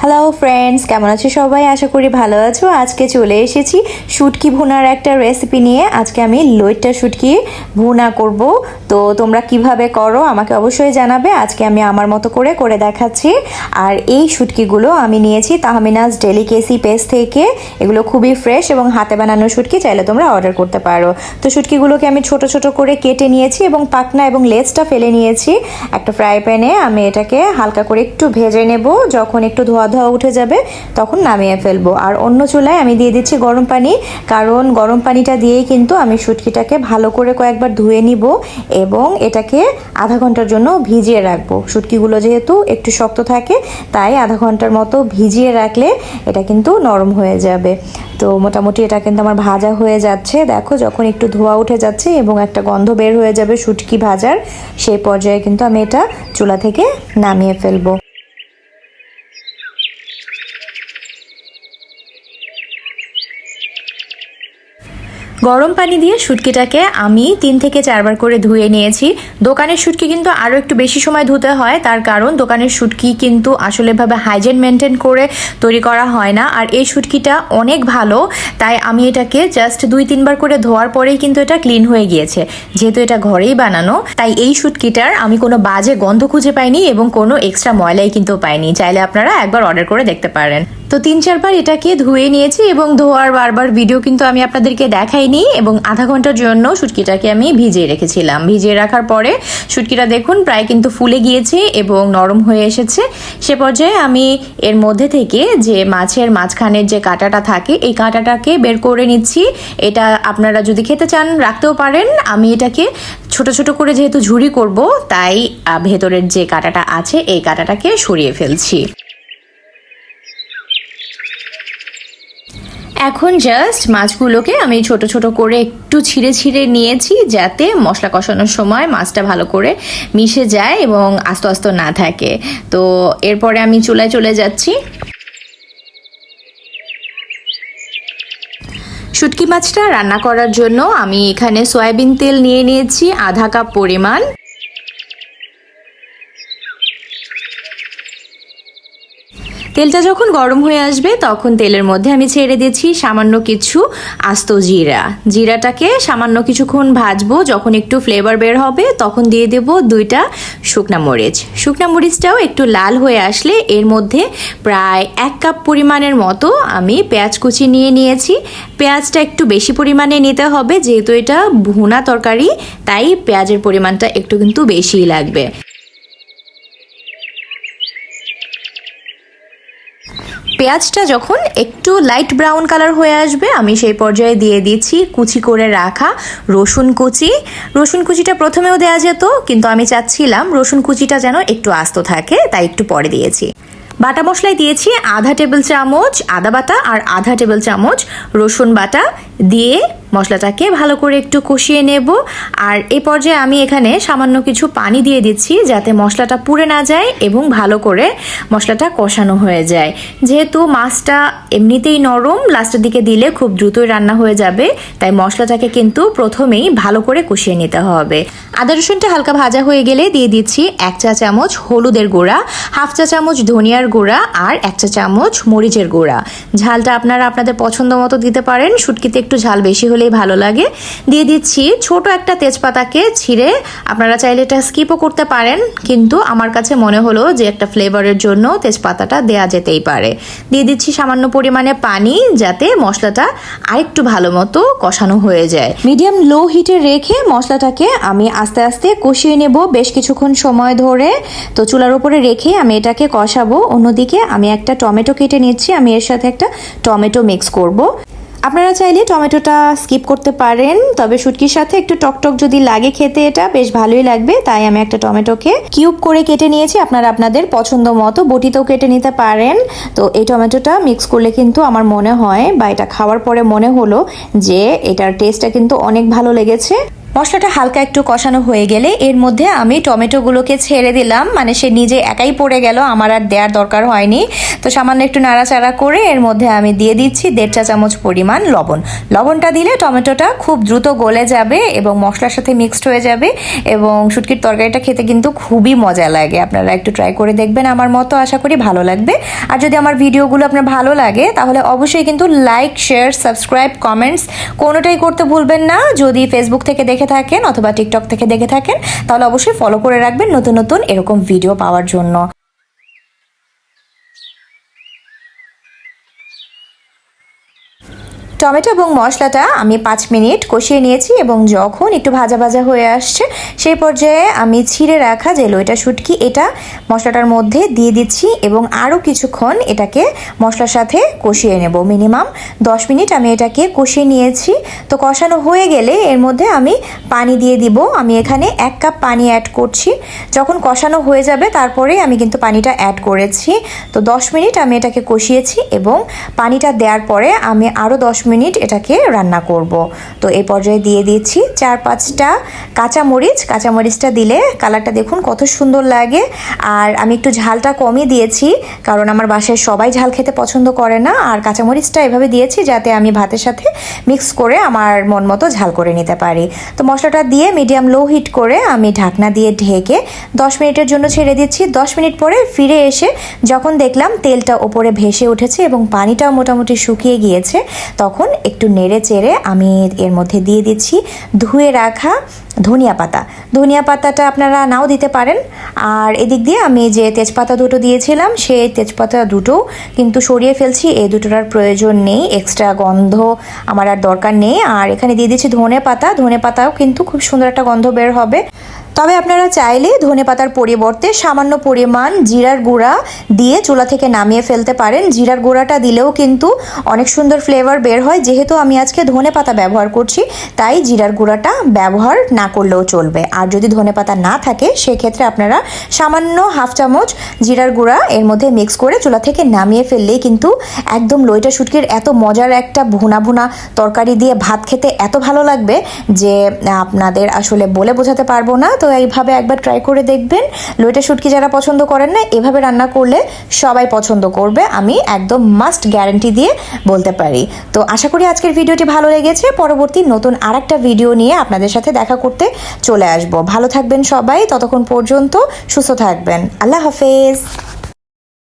Hello friends, কেমন আছো সবাই? আশা করি ভালো আছো। আজকে চলে এসেছি শুটকি ভুনার একটা রেসিপি নিয়ে। আজকে আমি লইট্টা শুটকি ভুনা করব। তো তোমরা কিভাবে করো আমাকে অবশ্যই জানাবে। আজকে আমি আমার মতো করে দেখাচ্ছি। আর এই শুটকিগুলো আমি নিয়েছি তাহমিনাস ডেলিকেসি পেজ থেকে। এগুলো খুবই ফ্রেশ এবং হাতে বানানো শুটকি, চাইলে তোমরা অর্ডার করতে পারো। তো শুটকিগুলোকে আমি ছোট ছোট করে কেটে নিয়েছি এবং পাখনা এবং লেজটা ফেলে নিয়েছি। একটা ফ্রাই প্যানে আমি এটাকে হালকা করে একটু ভেজে নেব। যখন একটু ধোয়া উঠে যাবে তখন নামিয়ে ফেলবো। আর অন্য চুলায় আমি দিয়ে দিচ্ছি গরম পানি, কারণ গরম পানিটা দিয়েই কিন্তু আমি শুটকিটাকে ভালো করে কয়েকবার ধুয়ে নিব এবং এটাকে আধা ঘন্টার জন্য ভিজিয়ে রাখবো। শুটকিগুলো যেহেতু একটু শক্ত থাকে, তাই আধা ঘন্টার মতো ভিজিয়ে রাখলে এটা কিন্তু নরম হয়ে যাবে। তো মোটামুটি এটা কিন্তু আমার ভাজা হয়ে যাচ্ছে। দেখো, যখন একটু ধোয়া উঠে যাচ্ছে এবং একটা গন্ধ বের হয়ে যাবে শুটকি ভাজার, সেই পর্যায়ে কিন্তু আমি এটা চুলা থেকে নামিয়ে ফেলবো। গরম পানি দিয়ে শুটকিটাকে আমি 3 থেকে 4 বার করে ধুয়ে নিয়েছি। দোকানের শুটকি কিন্তু আরও একটু বেশি সময় ধুতে হয়, তার কারণ দোকানের শুটকি কিন্তু আসলেভাবে হাইজিন মেনটেন করে তৈরি করা হয় না। আর এই শুটকিটা অনেক ভালো, তাই আমি এটাকে জাস্ট 2-3 বার করে ধোয়ার পরেই কিন্তু এটা ক্লিন হয়ে গিয়েছে। যেহেতু এটা ঘরেই বানানো, তাই এই শুটকিটার আমি কোনো বাজে গন্ধ খুঁজে পাইনি এবং কোনো এক্সট্রা ময়লাই কিন্তু পাইনি। চাইলে আপনারা একবার অর্ডার করে দেখতে পারেন। তো 3-4 বার এটাকে ধুয়ে নিয়েছি এবং ধোয়ার বারবার ভিডিও কিন্তু আমি আপনাদেরকে দেখাইনি। এবং আধা ঘন্টার জন্য শুটকিটাকে আমি ভিজিয়ে রেখেছিলাম। ভিজিয়ে রাখার পরে শুটকিটা দেখুন প্রায় কিন্তু ফুলে গিয়েছে এবং নরম হয়ে এসেছে। সে পর্যায়ে আমি এর মধ্যে থেকে যে মাছের মাঝখানের যে কাঁটাটা থাকে, এই কাঁটাটাকে বের করে নিচ্ছি। এটা আপনারা যদি খেতে চান রাখতেও পারেন। আমি এটাকে ছোট ছোট করে যেহেতু ঝুরি করব, তাই ভেতরের যে কাঁটাটা আছে এই কাঁটাটাকে সরিয়ে ফেলছি। এখন জাস্ট মাছগুলোকে আমি ছোট ছোট করে একটু ছিঁড়ে ছিঁড়ে নিয়েছি, যাতে মশলা কষানোর সময় মাছটা ভালো করে মিশে যায় এবং আস্ত আস্ত না থাকে। তো এরপরে আমি চুলায় চলে যাচ্ছি। শুটকি মাছটা রান্না করার জন্য আমি এখানে সয়াবিন তেল নিয়ে নিয়েছি আধা কাপ পরিমাণ। তেলটা যখন গরম হয়ে আসবে তখন তেলের মধ্যে আমি ছেড়ে দিচ্ছি সামান্য কিছু আস্ত জিরা। জিরাটাকে সামান্য কিছুক্ষণ ভাজবো। যখন একটু ফ্লেভার বের হবে তখন দিয়ে দেব 2টা শুকনা মরিচ। শুকনা মরিচটাও একটু লাল হয়ে আসলে এর মধ্যে প্রায় 1 কাপ পরিমাণের মতো আমি পেঁয়াজ কুচি নিয়ে নিয়েছি। পেঁয়াজটা একটু বেশি পরিমাণে নিতে হবে, যেহেতু এটা ভুনা তরকারি, তাই পেঁয়াজের পরিমাণটা একটু কিন্তু বেশিই লাগবে। পেঁয়াজটা যখন একটু লাইট ব্রাউন কালার হয়ে আসবে, আমি সেই পর্যায়ে দিয়ে দিচ্ছি কুচি করে রাখা রসুন কুচি। রসুন কুচিটা প্রথমেও দেওয়া যেত, কিন্তু আমি চাচ্ছিলাম রসুন কুচিটা যেন একটু আস্ত থাকে, তাই একটু পরে দিয়েছি। বাটা মশলায় দিয়েছি আধা টেবিল চামচ আদা বাটা আর আধা টেবিল চামচ রসুন বাটা দিয়ে মশলাটাকে ভালো করে একটু কষিয়ে নেব। আর এই পর্যায়ে আমি এখানে সামান্য কিছু পানি দিয়ে দিচ্ছি, যাতে মশলাটা পুড়ে না যায় এবং ভালো করে মশলাটা কষানো হয়ে যায়। যেহেতু মাছটা এমনিতেই নরম, লাস্টের দিকে দিলে খুব দ্রুতই রান্না হয়ে যাবে, তাই মশলাটাকে কিন্তু প্রথমেই ভালো করে কষিয়ে নিতে হবে। আদা রসুনটা হালকা ভাজা হয়ে গেলে দিয়ে দিচ্ছি 1 চা চামচ হলুদের গুঁড়া, 1/2 চা চামচ ধনিয়ার গুঁড়া আর 1 চা চামচ মরিচের গুঁড়া। ঝালটা আপনারা আপনাদের পছন্দ মতো দিতে পারেন। শুটকিতে একটু ঝাল বেশি হলেই ভালো লাগে। দিয়ে দিচ্ছি ছোট একটা তেজপাতাকে ছিঁড়ে। আপনারা চাইলে এটা স্কিপও করতে পারেন, কিন্তু আমার কাছে মনে হলো যে একটা ফ্লেভারের জন্য তেজপাতাটা দেয়া যেতেই পারে। দিয়ে দিচ্ছি সামান্য পরিমাণে পানি, যাতে মশলাটা আরেকটু ভালো মতো কষানো হয়ে যায়। মিডিয়াম লো হিটে রেখে মশলাটাকে আমি আস্তে আস্তে কষিয়ে নেব বেশ কিছুক্ষণ সময় ধরে। তো চুলার উপরে রেখে আমি এটাকে কষাবো। অন্যদিকে আমি একটা টমেটো কেটে নিচ্ছি। আমি এর সাথে একটা টমেটো মিক্স করব। আপনারা চাইলে টমেটোটা স্কিপ করতে পারেন, তবে শুটকির সাথে একটু টকটক যদি লাগে খেতে এটা বেশ ভালোই লাগবে। তাই আমি একটা টমেটোকে কিউব করে কেটে নিয়েছি। আপনারা আপনাদের পছন্দ মতো বটিতেও কেটে নিতে পারেন। তো এই টমেটোটা মিক্স করলে কিন্তু আমার মনে হয়, বা এটা খাওয়ার পরে মনে হলো যে এটার টেস্টটা কিন্তু অনেক ভালো লেগেছে। মশলাটা হালকা একটু কষানো হয়ে গেলে এর মধ্যে আমি টমেটোগুলোকে ছেড়ে দিলাম, মানে সে নিজে একাই পড়ে গেল, আমার আর দেওয়ার দরকার হয়নি। তো সামান্য একটু নাড়াচাড়া করে এর মধ্যে আমি দিয়ে দিচ্ছি 1.5 চা চামচ পরিমাণ লবণ। লবণটা দিলে টমেটোটা খুব দ্রুত গলে যাবে এবং মশলার সাথে মিক্সড হয়ে যাবে এবং শুটকির তরকারিটা খেতে কিন্তু খুবই মজা লাগে। আপনারা একটু ট্রাই করে দেখবেন আমার মতো, আশা করি ভালো লাগবে। আর যদি আমার ভিডিওগুলো আপনার ভালো লাগে তাহলে অবশ্যই কিন্তু লাইক, শেয়ার, সাবস্ক্রাইব, কমেন্টস কোনোটাই করতে ভুলবেন না। যদি ফেসবুক থেকে দেখে থাকেন অথবা টিকটক থেকে দেখে থাকেন তাহলে অবশ্যই ফলো করে রাখবেন নতুন নতুন এরকম ভিডিও পাওয়ার জন্য। টমেটো এবং মশলাটা আমি 5 মিনিট কষিয়ে নিয়েছি এবং যখন একটু ভাজা ভাজা হয়ে আসছে সেই পর্যায়ে আমি ছিঁড়ে রাখা যে লইটা শুটকি এটা মশলাটার মধ্যে দিয়ে দিচ্ছি এবং আরও কিছুক্ষণ এটাকে মশলার সাথে কষিয়ে নেব। মিনিমাম 10 মিনিট আমি এটাকে কষিয়ে নিয়েছি। তো কষানো হয়ে গেলে এর মধ্যে আমি পানি দিয়ে দিব। আমি এখানে 1 কাপ পানি অ্যাড করছি। যখন কষানো হয়ে যাবে তারপরেই আমি কিন্তু পানিটা অ্যাড করেছি। তো 10 মিনিট আমি এটাকে কষিয়েছি এবং পানিটা দেওয়ার পরে আমি আরও 10 মিনিট এটাকে রান্না করব। তো এই পর্যায়ে দিয়ে দিচ্ছি 4-5টা কাঁচামরিচ। কাঁচামরিচটা দিলে কালারটা দেখুন কত সুন্দর লাগে। আর আমি একটু ঝালটা কমই দিয়েছি কারণ আমার বাসায় সবাই ঝাল খেতে পছন্দ করে না। আর কাঁচামরিচটা এভাবে দিয়েছি যাতে আমি ভাতের সাথে মিক্স করে আমার মন মতো ঝাল করে নিতে পারি। তো মশলাটা দিয়ে মিডিয়াম লো হিট করে আমি ঢাকনা দিয়ে ঢেকে 10 মিনিটের জন্য ছেড়ে দিচ্ছি। 10 মিনিট পরে ফিরে এসে যখন দেখলাম তেলটা ওপরে ভেসে উঠেছে এবং পানিটাও মোটামুটি শুকিয়ে গিয়েছে তখন একটু নেড়ে চেড়ে আমি এর মধ্যে দিয়ে দিচ্ছি ধুয়ে রাখা ধনিয়া পাতা। ধনিয়া পাতাটা আপনারা নাও দিতে পারেন। আর এদিক দিয়ে আমি যে তেজপাতা দুটো দিয়েছিলাম সেই তেজপাতা দুটো কিন্তু সরিয়ে ফেলছি। এই দুটোর আর প্রয়োজন নেই, এক্সট্রা গন্ধ আমার আর দরকার নেই। আর এখানে দিয়ে দিচ্ছি ধনে পাতা। ধনে পাতাও কিন্তু খুব সুন্দর একটা গন্ধ বের হবে। তবে আপনারা চাইলে ধনেপাতার পরিবর্তে সামান্য পরিমাণ জিরার গুঁড়া দিয়ে চুলা থেকে নামিয়ে ফেলতে পারেন। জিরার গুঁড়াটা দিলেও কিন্তু অনেক সুন্দর ফ্লেভার বের হয়। যেহেতু আমি আজকে ধনেপাতা ব্যবহার করছি তাই জিরার গুঁড়াটা ব্যবহার না করলেও চলবে। আর যদি ধনেপাতা না থাকে সেক্ষেত্রে আপনারা সামান্য 1/2 চামচ জিরার গুঁড়া এর মধ্যে মিক্স করে চুলা থেকে নামিয়ে ফেললেই কিন্তু একদম লইটা শুটকির এত মজার একটা ভুনা ভুনা তরকারি দিয়ে ভাত খেতে এত ভালো লাগবে যে আপনাদের আসলে বলে বোঝাতে পারবো না। তো এইভাবে একবার ট্রাই করে দেখবেন। লইটা শুটকি যারা পছন্দ করেন না এভাবে রান্না করলে সবাই পছন্দ করবে, আমি একদম মাস্ট গ্যারান্টি দিয়ে বলতে পারি। তো আশা করি আজকের ভিডিওটি ভালো লেগেছে। পরবর্তী নতুন আরেকটা ভিডিও নিয়ে আপনাদের সাথে দেখা করতে চলে আসব। ভালো থাকবেন সবাই, ততক্ষণ পর্যন্ত সুস্থ থাকবেন। আল্লাহ হাফেজ।